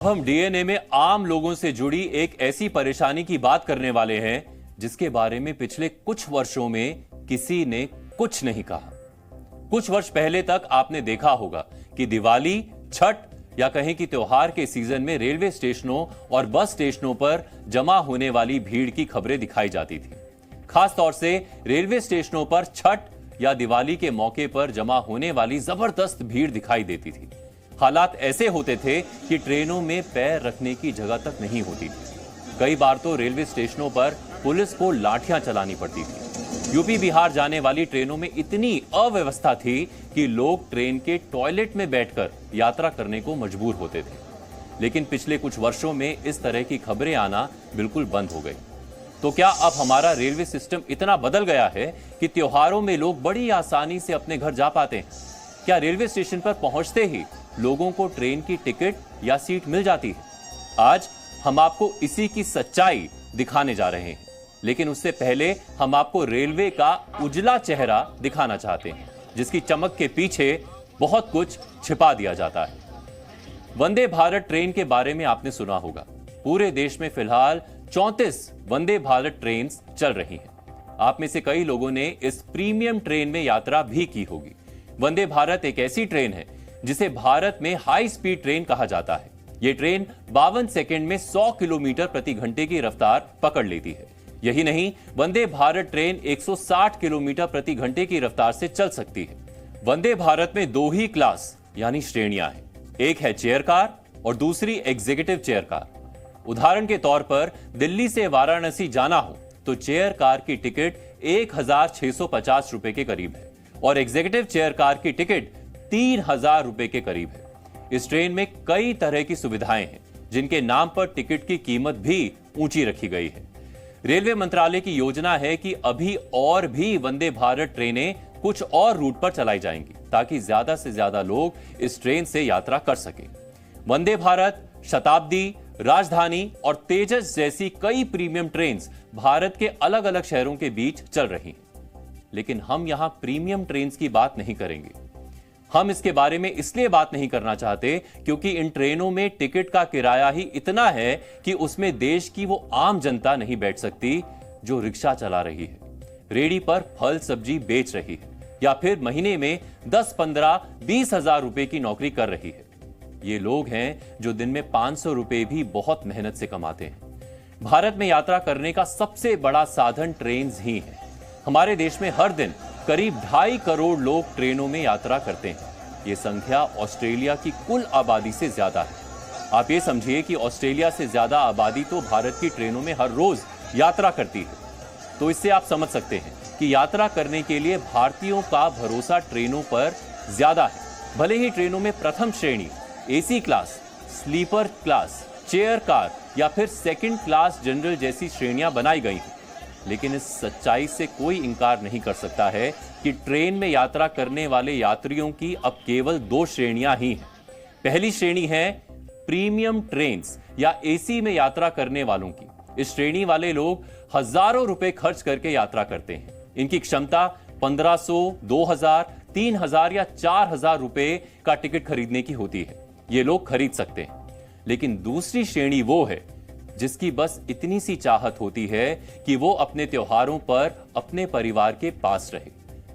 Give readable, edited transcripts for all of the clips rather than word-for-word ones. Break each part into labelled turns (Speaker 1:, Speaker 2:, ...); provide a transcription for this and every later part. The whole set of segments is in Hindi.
Speaker 1: हम डीएनए में आम लोगों से जुड़ी एक ऐसी परेशानी की बात करने वाले हैं जिसके बारे में पिछले कुछ वर्षों में किसी ने कुछ नहीं कहा। कुछ वर्ष पहले तक आपने देखा होगा कि दिवाली, छठ या कहें कि त्योहार के सीजन में रेलवे स्टेशनों और बस स्टेशनों पर जमा होने वाली भीड़ की खबरें दिखाई जाती थी। खास तौर से रेलवे स्टेशनों पर छठ या दिवाली के मौके पर जमा होने वाली जबरदस्त भीड़ दिखाई देती थी। हालात ऐसे होते थे कि ट्रेनों में पैर रखने की जगह तक नहीं होती थी। कई बार तो रेलवे स्टेशनों पर पुलिस को लाठियां चलानी पड़ती थी। यूपी बिहार जाने वाली ट्रेनों में इतनी अव्यवस्था थी कि लोग ट्रेन के टॉयलेट में बैठकर यात्रा करने को मजबूर होते थे। लेकिन पिछले कुछ वर्षों में इस तरह की खबरें आना बिल्कुल बंद हो गई। तो क्या अब हमारा रेलवे सिस्टम इतना बदल गया है कि त्योहारों में लोग बड़ी आसानी से अपने घर जा पाते हैं? क्या रेलवे स्टेशन पर पहुंचते ही लोगों को ट्रेन की टिकट या सीट मिल जाती है? आज हम आपको इसी की सच्चाई दिखाने जा रहे हैं, लेकिन उससे पहले हम आपको रेलवे का उजला चेहरा दिखाना चाहते हैं, जिसकी चमक के पीछे बहुत कुछ छिपा दिया जाता है। वंदे भारत ट्रेन के बारे में आपने सुना होगा। पूरे देश में फिलहाल 34 वंदे भारत ट्रेन चल रही हैं। आप में से कई लोगों ने इस प्रीमियम ट्रेन में यात्रा भी की होगी। वंदे भारत एक ऐसी ट्रेन है जिसे भारत में हाई स्पीड ट्रेन कहा जाता है। यह ट्रेन 52 सेकंड में 100 किलोमीटर प्रति घंटे की रफ्तार पकड़ लेती है। यही नहीं, वंदे भारत ट्रेन 160 किलोमीटर प्रति घंटे की रफ्तार से चल सकती है। वंदे भारत में दो ही क्लास यानी श्रेणियां हैं। एक है चेयर कार और दूसरी एग्जीक्यूटिव चेयर कार। उदाहरण के तौर पर दिल्ली से वाराणसी जाना हो तो चेयर कार की टिकट 1650 रुपए के करीब है और एग्जीक्यूटिव चेयर कार की टिकट 3000 रुपए के करीब है। इस ट्रेन में कई तरह की सुविधाएं हैं, जिनके नाम पर टिकट की कीमत भी ऊंची रखी गई है। रेलवे मंत्रालय की योजना है कि अभी और भी वंदे भारत ट्रेनें कुछ और रूट पर चलाई जाएंगी, ताकि ज्यादा से ज्यादा लोग इस ट्रेन से यात्रा कर सकें। वंदे भारत, शताब्दी, राजधानी और तेजस जैसी कई प्रीमियम ट्रेन भारत के अलग अलग शहरों के बीच चल रही हैं। लेकिन हम यहां प्रीमियम ट्रेन की बात नहीं करेंगे। हम इसके बारे में इसलिए बात नहीं करना चाहते क्योंकि इन ट्रेनों में टिकट का किराया ही इतना है कि उसमें देश की वो आम जनता नहीं बैठ सकती जो रिक्शा चला रही है, रेहड़ी पर फल सब्जी बेच रही है या फिर महीने में 10, 15, 20 हजार रुपए की नौकरी कर रही है। ये लोग हैं जो दिन में 500 रुपए भी बहुत मेहनत से कमाते हैं। भारत में यात्रा करने का सबसे बड़ा साधन ट्रेन ही है। हमारे देश में हर दिन करीब 2.5 करोड़ लोग ट्रेनों में यात्रा करते हैं। ये संख्या ऑस्ट्रेलिया की कुल आबादी से ज्यादा है। आप ये समझिए कि ऑस्ट्रेलिया से ज्यादा आबादी तो भारत की ट्रेनों में हर रोज यात्रा करती है। तो इससे आप समझ सकते हैं कि यात्रा करने के लिए भारतीयों का भरोसा ट्रेनों पर ज्यादा है। भले ही ट्रेनों में प्रथम श्रेणी, AC class, sleeper class, chair car या फिर सेकंड क्लास जनरल जैसी श्रेणियां बनाई गई हैं, लेकिन इस सच्चाई से कोई इंकार नहीं कर सकता है कि ट्रेन में यात्रा करने वाले यात्रियों की अब केवल 2 श्रेणियां ही हैं। पहली श्रेणी है प्रीमियम ट्रेन्स या एसी में यात्रा करने वालों की। इस श्रेणी वाले लोग हजारों रुपए खर्च करके यात्रा करते हैं। इनकी क्षमता 1500, 2000, 3000 या 4000 रुपए का टिकट खरीदने की होती है। ये लोग खरीद सकते हैं। लेकिन दूसरी श्रेणी वो है जिसकी बस इतनी सी चाहत होती है कि वो अपने त्योहारों पर अपने परिवार के पास रहे।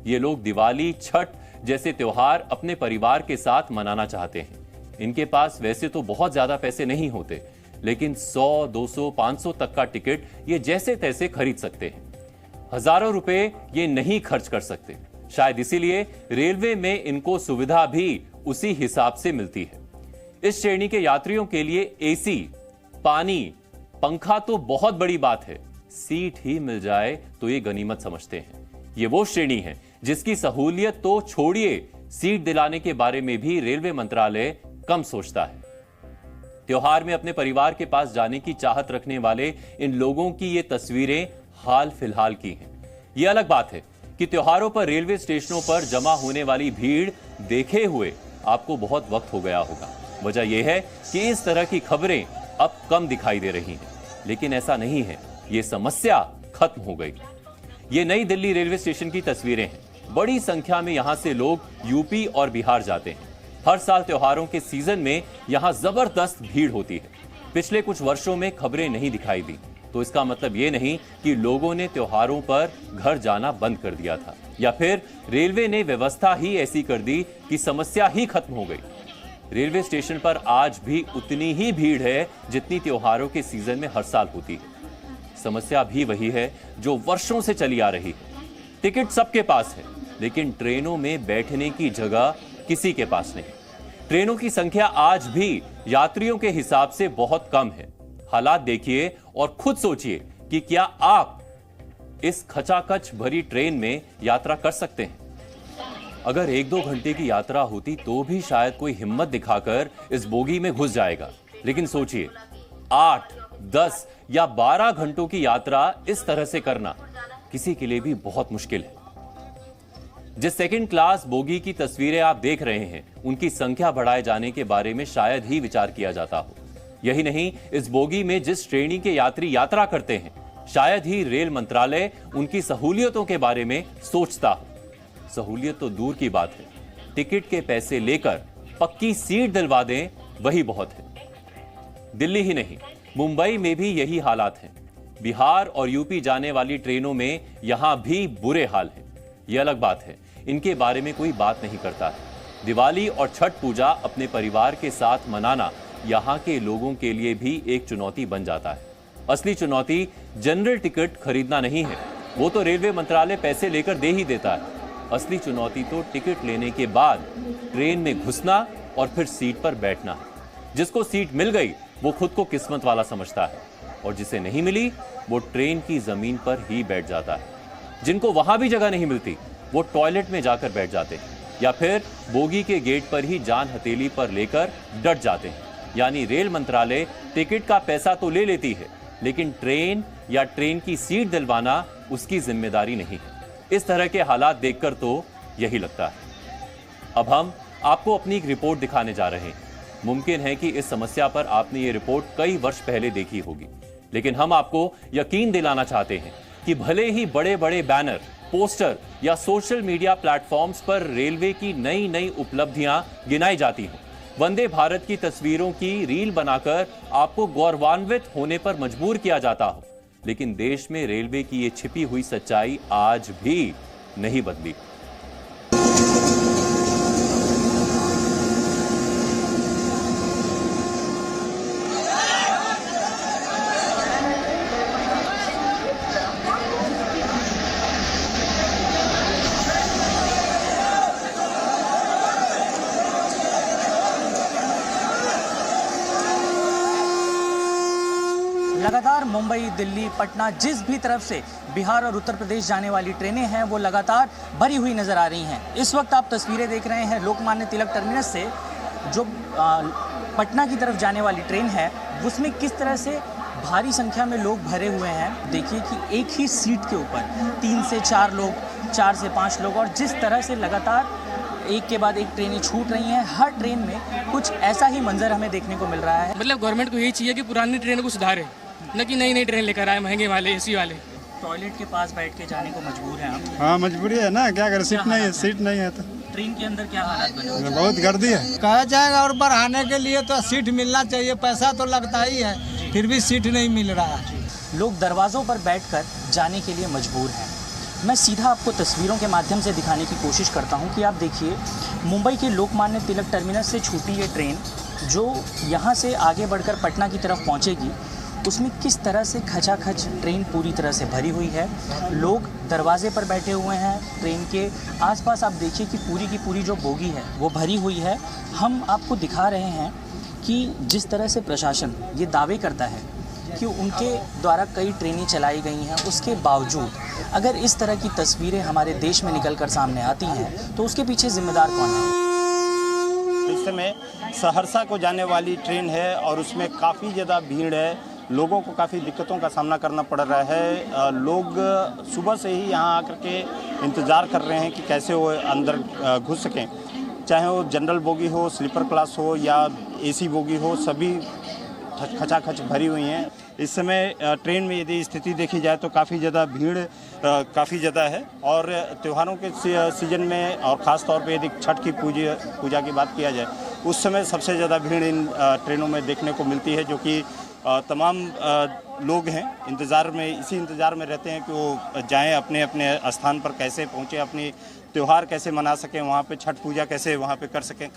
Speaker 1: ये लोग दिवाली, छठ जैसे त्योहार अपने परिवार के साथ मनाना चाहते हैं। इनके पास वैसे तो बहुत ज्यादा पैसे नहीं होते, लेकिन 100, 200, 500 तक का टिकट ये जैसे तैसे खरीद सकते हैं। हजारों रुपए ये नहीं खर्च कर सकते। शायद इसीलिए रेलवे में इनको सुविधा भी उसी हिसाब से मिलती है। इस श्रेणी के यात्रियों के लिए एसी, पानी, पंखा तो बहुत बड़ी बात है। सीट ही मिल जाए तो ये गनीमत समझते हैं। ये वो श्रेणी है जिसकी सहूलियत तो छोड़िए, सीट दिलाने के बारे में भी रेलवे मंत्रालय कम सोचता है। त्योहार में अपने परिवार के पास जाने की चाहत रखने वाले इन लोगों की ये तस्वीरें हाल फिलहाल की हैं। ये अलग बात है कि त्योहारों पर रेलवे स्टेशनों पर जमा होने वाली भीड़ देखे हुए आपको बहुत वक्त हो गया होगा। वजह यह है कि इस तरह की खबरें अब कम दिखाई दे रही हैं, लेकिन ऐसा नहीं है। ये समस्या खत्म हो गई। ये नई दिल्ली रेलवे स्टेशन की तस्वीरें हैं। बड़ी संख्या में यहां से लोग यूपी और बिहार जाते हैं। हर साल त्योहारों के सीजन में यहां जबरदस्त भीड़ होती है। पिछले कुछ वर्षों में खबरें नहीं दिखाई दी, तो इसका मतलब ये नहीं कि लोगों ने त्योहारों पर घर जाना बंद कर दिया था, या फिर रेलवे ने व्यवस्था ही ऐसी कर दी कि समस्या ही खत्म हो गई। रेलवे स्टेशन पर आज भी उतनी ही भीड़ है जितनी त्योहारों के सीजन में हर साल होती है। समस्या भी वही है जो वर्षों से चली आ रही है। टिकट सबके पास है, लेकिन ट्रेनों में बैठने की जगह किसी के पास नहीं। ट्रेनों की संख्या आज भी यात्रियों के हिसाब से बहुत कम है। हालात देखिए और खुद सोचिए कि क्या आप इस खचाखच भरी ट्रेन में यात्रा कर सकते हैं? अगर 1-2 घंटे की यात्रा होती तो भी शायद कोई हिम्मत दिखाकर इस बोगी में घुस जाएगा, लेकिन सोचिए 8, 10 या 12 घंटों की यात्रा इस तरह से करना किसी के लिए भी बहुत मुश्किल है। जिस सेकंड क्लास बोगी की तस्वीरें आप देख रहे हैं, उनकी संख्या बढ़ाए जाने के बारे में शायद ही विचार किया जाता हो। यही नहीं, इस बोगी में जिस श्रेणी के यात्री यात्रा करते हैं, शायद ही रेल मंत्रालय उनकी सहूलियतों के बारे में सोचता हो। सहूलियत तो दूर की बात है, टिकट के पैसे लेकर पक्की सीट दिलवा दें, वही बहुत है। दिल्ली ही नहीं, मुंबई में भी यही हालात हैं। बिहार और यूपी जाने वाली ट्रेनों में यहां भी बुरे हाल हैं। यह अलग बात है, इनके बारे में कोई बात नहीं करता है। दिवाली और छठ पूजा अपने परिवार के साथ मनाना यहां के लोगों के लिए भी एक चुनौती बन जाता है। असली चुनौती जनरल टिकट खरीदना नहीं है, वो तो रेलवे मंत्रालय पैसे लेकर दे ही देता है। असली चुनौती तो टिकट लेने के बाद ट्रेन में घुसना और फिर सीट पर बैठना है। जिसको सीट मिल गई वो खुद को किस्मत वाला समझता है, और जिसे नहीं मिली वो ट्रेन की जमीन पर ही बैठ जाता है। जिनको वहां भी जगह नहीं मिलती वो टॉयलेट में जाकर बैठ जाते हैं, या फिर बोगी के गेट पर ही जान हथेली पर लेकर डट जाते हैं। यानी रेल मंत्रालय टिकट का पैसा तो ले लेती है, लेकिन ट्रेन या ट्रेन की सीट दिलवाना उसकी जिम्मेदारी नहीं है। इस तरह के हालात देखकर तो यही लगता है। अब हम आपको अपनी एक रिपोर्ट दिखाने जा रहे हैं। मुमकिन है कि इस समस्या पर आपने ये रिपोर्ट कई वर्ष पहले देखी होगी, लेकिन हम आपको यकीन दिलाना चाहते हैं कि भले ही बड़े बड़े बैनर, पोस्टर या सोशल मीडिया प्लेटफॉर्म्स पर रेलवे की नई नई उपलब्धियां गिनाई जाती हों, वंदे भारत की तस्वीरों की रील बनाकर आपको गौरवान्वित होने पर मजबूर किया जाता हो, लेकिन देश में रेलवे की ये छिपी हुई सच्चाई आज भी नहीं बदली।
Speaker 2: लगातार मुंबई, दिल्ली, पटना, जिस भी तरफ से बिहार और उत्तर प्रदेश जाने वाली ट्रेनें हैं वो लगातार भरी हुई नज़र आ रही हैं। इस वक्त आप तस्वीरें देख रहे हैं लोकमान्य तिलक टर्मिनस से, जो पटना की तरफ जाने वाली ट्रेन है, उसमें किस तरह से भारी संख्या में लोग भरे हुए हैं। देखिए कि एक ही सीट के ऊपर 3 से 4 लोग, 4 से 5 लोग, और जिस तरह से लगातार एक के बाद एक ट्रेनें छूट रही हैं। हर ट्रेन में कुछ ऐसा ही मंजर हमें देखने को मिल रहा है।
Speaker 3: मतलब गवर्नमेंट को यही चाहिए कि पुरानी ट्रेनों को सुधारे, न कि नई नई ट्रेन लेकर आए महंगे वाले एसी वाले।
Speaker 2: टॉयलेट के पास बैठ के जाने को मजबूर हैं आप?
Speaker 4: हाँ, मजबूरी है ना, क्या करें, सीट नहीं है तो।
Speaker 2: ट्रेन के अंदर क्या हालात बने?
Speaker 4: बहुत गर्दी है।
Speaker 5: कहा जाएगा और बढ़ाने के लिए तो सीट मिलना चाहिए, पैसा तो लगता ही है, फिर भी सीट नहीं मिल रहा है।
Speaker 2: लोग दरवाज़ों पर बैठकर जाने के लिए मजबूर हैं। मैं सीधा आपको तस्वीरों के माध्यम से दिखाने की कोशिश करता हूं कि आप देखिए, मुंबई के लोकमान्य तिलक टर्मिनस से छूटी ये ट्रेन जो यहां से आगे बढ़कर पटना की तरफ पहुंचेगी, उसमें किस तरह से खचाखच ट्रेन पूरी तरह से भरी हुई है। लोग दरवाजे पर बैठे हुए हैं। ट्रेन के आसपास आप देखिए कि पूरी जो बोगी है वो भरी हुई है। हम आपको दिखा रहे हैं कि जिस तरह से प्रशासन ये दावे करता है कि उनके द्वारा कई ट्रेनें चलाई गई हैं, उसके बावजूद अगर इस तरह की तस्वीरें हमारे देश में निकलकर सामने आती हैं तो उसके पीछे जिम्मेदार कौन है?
Speaker 6: इस समय सहरसा को जाने वाली ट्रेन है और उसमें काफ़ी ज़्यादा भीड़ है। लोगों को काफ़ी दिक्कतों का सामना करना पड़ रहा है। लोग सुबह से ही यहाँ आकर के इंतज़ार कर रहे हैं कि कैसे वो अंदर घुस सकें, चाहे वो जनरल बोगी हो, स्लीपर क्लास हो या एसी बोगी हो, सभी खचाखच भरी हुई हैं। इस समय ट्रेन में यदि स्थिति देखी जाए तो काफ़ी ज़्यादा भीड़ काफ़ी ज़्यादा है। और त्योहारों के सीजन में और ख़ास तौर पे यदि छठ की पूजा की बात किया जाए उस समय सबसे ज़्यादा भीड़ इन ट्रेनों में देखने को मिलती है, जो कि तमाम लोग हैं इसी इंतज़ार में रहते हैं कि वो जाएं अपने अपने स्थान पर, कैसे पहुँचे, अपनी त्यौहार कैसे मना सकें, वहाँ पे छठ पूजा कैसे वहाँ पे कर सकें।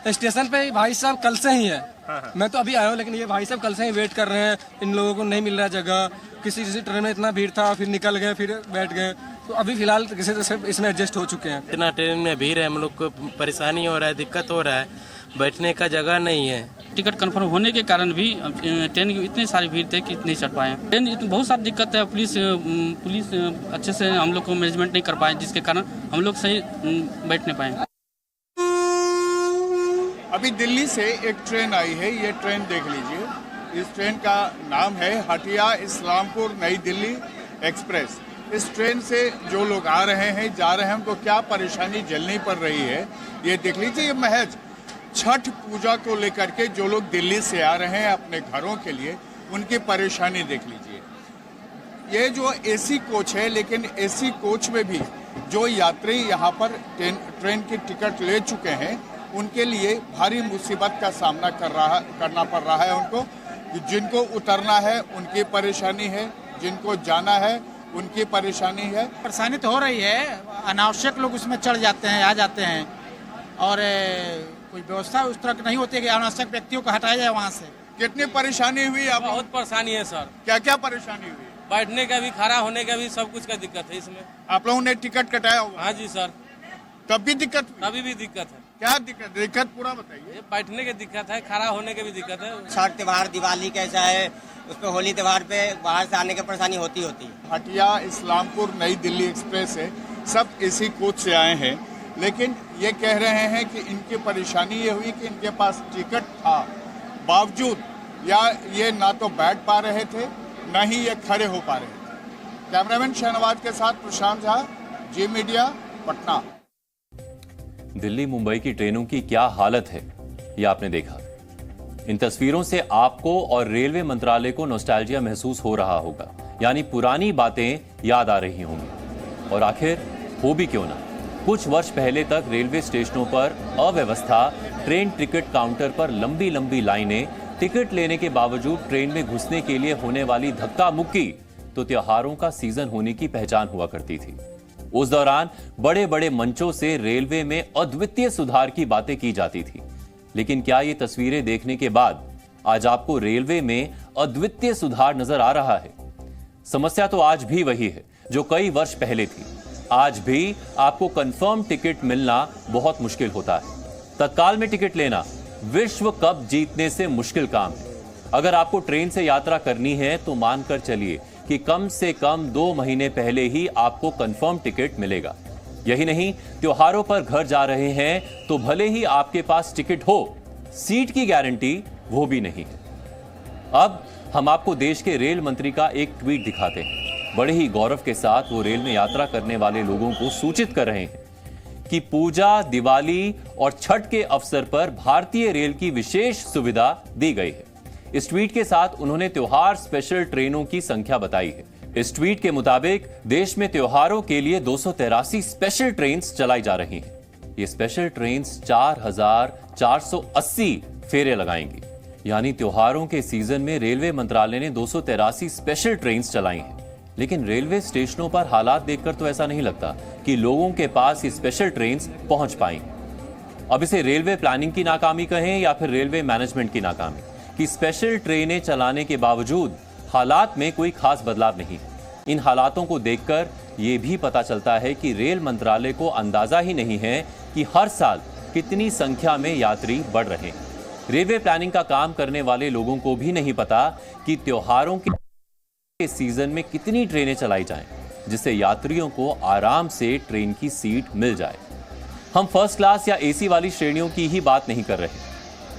Speaker 3: स्टेशन पे भाई साहब कल से ही है। मैं तो अभी आया हूँ, लेकिन ये भाई साहब कल से ही वेट कर रहे हैं। इन लोगों को नहीं मिल रहा जगह, किसी ट्रेन में इतना भीड़ था, फिर निकल गए, फिर बैठ गए, तो अभी फिलहाल किसी से इसमें एडजस्ट हो चुके हैं।
Speaker 7: इतना ट्रेन में भीड़ है, हम लोग को परेशानी हो रहा है, दिक्कत हो रहा है, बैठने का जगह नहीं है।
Speaker 8: टिकट कंफर्म होने के कारण भी ट्रेन की इतनी सारी भीड़ थे कि नहीं चढ़ पाए। ट्रेन बहुत सारी दिक्कत है, पुलिस अच्छे से हम लोग को मैनेजमेंट नहीं कर पाए, जिसके कारण हम लोग सही बैठ नहीं पाए।
Speaker 9: अभी दिल्ली से एक ट्रेन आई है, ये ट्रेन देख लीजिए। इस ट्रेन का नाम है हटिया इस्लामपुर नई दिल्ली एक्सप्रेस। इस ट्रेन से जो लोग आ रहे हैं, जा रहे हैं, उनको क्या परेशानी झेलनी पड़ रही है ये देख लीजिए। ये महज छठ पूजा को लेकर के जो लोग दिल्ली से आ रहे हैं अपने घरों के लिए, उनकी परेशानी देख लीजिए। ये जो एसी कोच है, लेकिन एसी कोच में भी जो यात्री यहाँ पर ट्रेन की टिकट ले चुके हैं, उनके लिए भारी मुसीबत का सामना करना पड़ रहा है उनको। जिनको उतरना है उनकी परेशानी है, जिनको जाना है उनकी परेशानी है।
Speaker 5: परेशानी तो हो रही है, अनावश्यक लोग उसमें चढ़ जाते हैं, आ जाते हैं, और कोई व्यवस्था उस तरह की नहीं होती है कि अनावश्यक व्यक्तियों को हटाया जाए वहाँ से।
Speaker 9: कितनी परेशानी हुई? आप
Speaker 3: बहुत परेशानी है सर।
Speaker 9: क्या क्या परेशानी हुई?
Speaker 3: बैठने का भी, खड़ा होने का भी, सब कुछ का दिक्कत है इसमें।
Speaker 9: आप लोगों ने टिकट कटाया होगा?
Speaker 3: हाँ जी सर।
Speaker 9: तब भी दिक्कत?
Speaker 3: अभी भी दिक्कत है।
Speaker 9: क्या दिक्कत पूरा बताइए।
Speaker 3: बैठने की दिक्कत है, खड़ा होने की भी दिक्कत है।
Speaker 10: छठ त्योहार, दिवाली कैसा है, उसमें होली त्योहार पे बाहर से आने की परेशानी होती है।
Speaker 9: हटिया इस्लामपुर नई दिल्ली एक्सप्रेस है, सब एसी कोच से आए हैं, लेकिन ये कह रहे हैं कि इनकी परेशानी ये हुई कि इनके पास टिकट था, बावजूद या ये ना तो बैठ पा रहे थे, ना ही ये खड़े हो पा रहे थे। कैमरामैन शहनवाज के साथ प्रशांत झा, जी मीडिया, पटना।
Speaker 1: दिल्ली मुंबई की ट्रेनों की क्या हालत है, ये आपने देखा। इन तस्वीरों से आपको और रेलवे मंत्रालय को नॉस्टैल्जिया महसूस हो रहा होगा, यानी पुरानी बातें याद आ रही होंगी। और आखिर हो भी क्यों ना, कुछ वर्ष पहले तक रेलवे स्टेशनों पर अव्यवस्था, ट्रेन टिकट काउंटर पर लंबी लंबी लाइनें, टिकट लेने के बावजूद ट्रेन में घुसने के लिए होने वाली धक्का मुक्की तो त्योहारों का सीजन होने की पहचान हुआ करती थी। उस दौरान बड़े बड़े मंचों से रेलवे में अद्वितीय सुधार की बातें की जाती थी। लेकिन क्या ये तस्वीरें देखने के बाद आज आपको रेलवे में अद्वितीय सुधार नजर आ रहा है? समस्या तो आज भी वही है जो कई वर्ष पहले थी। आज भी आपको कंफर्म टिकट मिलना बहुत मुश्किल होता है। तत्काल में टिकट लेना विश्व कप जीतने से मुश्किल काम है। अगर आपको ट्रेन से यात्रा करनी है तो मानकर चलिए कि कम से कम 2 महीने पहले ही आपको कंफर्म टिकट मिलेगा। यही नहीं, त्योहारों पर घर जा रहे हैं तो भले ही आपके पास टिकट हो, सीट की गारंटी वो भी नहीं है। अब हम आपको देश के रेल मंत्री का एक ट्वीट दिखाते हैं। बड़े ही गौरव के साथ वो रेल में यात्रा करने वाले लोगों को सूचित कर रहे हैं कि पूजा, दिवाली और छठ के अवसर पर भारतीय रेल की विशेष सुविधा दी गई है। इस ट्वीट के साथ उन्होंने त्योहार स्पेशल ट्रेनों की संख्या बताई है। इस ट्वीट के मुताबिक देश में त्योहारों के लिए 283 स्पेशल ट्रेन्स चलाई जा रही हैं। ये स्पेशल ट्रेन्स 4480 फेरे लगाएंगी। यानी त्योहारों के सीजन में रेलवे मंत्रालय ने 283 स्पेशल ट्रेन्स चलाई हैं। लेकिन रेलवे स्टेशनों पर हालात देखकर तो ऐसा नहीं लगता कि लोगों के पास ये स्पेशल ट्रेन्स पहुंच पाई। अब इसे रेलवे प्लानिंग की नाकामी कहें या फिर रेलवे मैनेजमेंट की नाकामी, कि स्पेशल ट्रेनें चलाने के बावजूद हालात में कोई खास बदलाव नहीं। इन हालातों को देखकर यह भी पता चलता है कि रेल मंत्रालय को अंदाजा ही नहीं है कि हर साल कितनी संख्या में यात्री बढ़ रहे हैं। रेलवे प्लानिंग का काम करने वाले लोगों को भी नहीं पता कि त्योहारों के सीजन में कितनी ट्रेनें चलाई जाएं, जिससे यात्रियों को आराम से ट्रेन की सीट मिल जाए। हम फर्स्ट क्लास या एसी वाली श्रेणियों की ही बात नहीं कर रहे,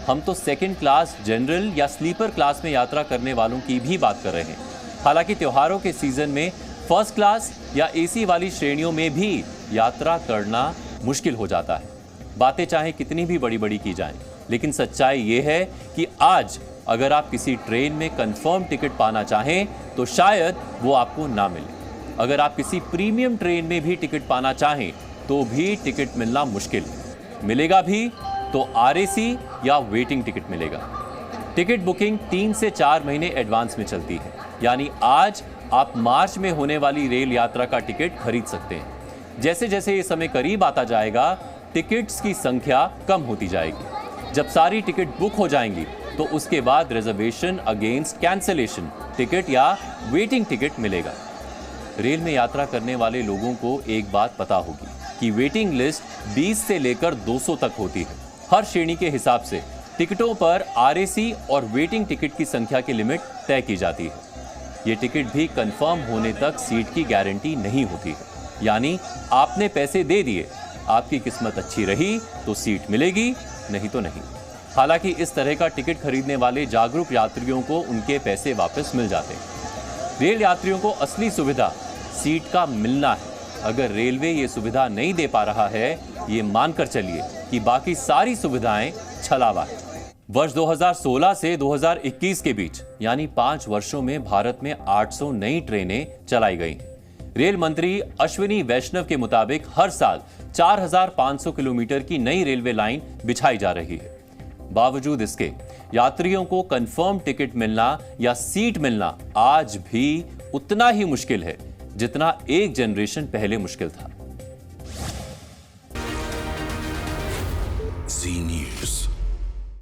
Speaker 1: हम तो सेकंड क्लास, जनरल या स्लीपर क्लास में यात्रा करने वालों की भी बात कर रहे हैं। हालांकि त्योहारों के सीजन में फर्स्ट क्लास या एसी वाली श्रेणियों में भी यात्रा करना मुश्किल हो जाता है। बातें चाहे कितनी भी बड़ी बड़ी की जाएं, लेकिन सच्चाई यह है कि आज अगर आप किसी ट्रेन में कंफर्म टिकट पाना चाहें तो शायद वो आपको ना मिले। अगर आप किसी प्रीमियम ट्रेन में भी टिकट पाना चाहें तो भी टिकट मिलना मुश्किल है। मिलेगा भी तो आरएसी या वेटिंग टिकट मिलेगा। टिकट बुकिंग 3 से 4 महीने एडवांस में चलती है, यानी आज आप मार्च में होने वाली रेल यात्रा का टिकट खरीद सकते हैं। जैसे जैसे ये समय करीब आता जाएगा, टिकट्स की संख्या कम होती जाएगी। जब सारी टिकट बुक हो जाएंगी तो उसके बाद रिजर्वेशन अगेंस्ट कैंसिलेशन टिकट या वेटिंग टिकट मिलेगा। रेल में यात्रा करने वाले लोगों को एक बात पता होगी कि वेटिंग लिस्ट 20 से लेकर 200 तक होती है। हर श्रेणी के हिसाब से टिकटों पर आरएसी और वेटिंग टिकट की संख्या की लिमिट तय की जाती है। ये टिकट भी कंफर्म होने तक सीट की गारंटी नहीं होती है, यानी आपने पैसे दे दिए, आपकी किस्मत अच्छी रही तो सीट मिलेगी, नहीं तो नहीं। हालांकि इस तरह का टिकट खरीदने वाले जागरूक यात्रियों को उनके पैसे वापस मिल जाते हैं। रेल यात्रियों को असली सुविधा सीट का मिलना है। अगर रेलवे ये सुविधा नहीं दे पा रहा है, ये मानकर चलिए कि बाकी सारी सुविधाएं छलावा है। वर्ष 2016 से 2021 के बीच यानी 5 वर्षों में भारत में 800 नई ट्रेनें चलाई गई हैं। रेल मंत्री अश्विनी वैष्णव के मुताबिक हर साल 4500 किलोमीटर की नई रेलवे लाइन बिछाई जा रही है। बावजूद इसके यात्रियों को कंफर्म टिकट मिलना या सीट मिलना आज भी उतना ही मुश्किल है जितना एक जनरेशन पहले मुश्किल था।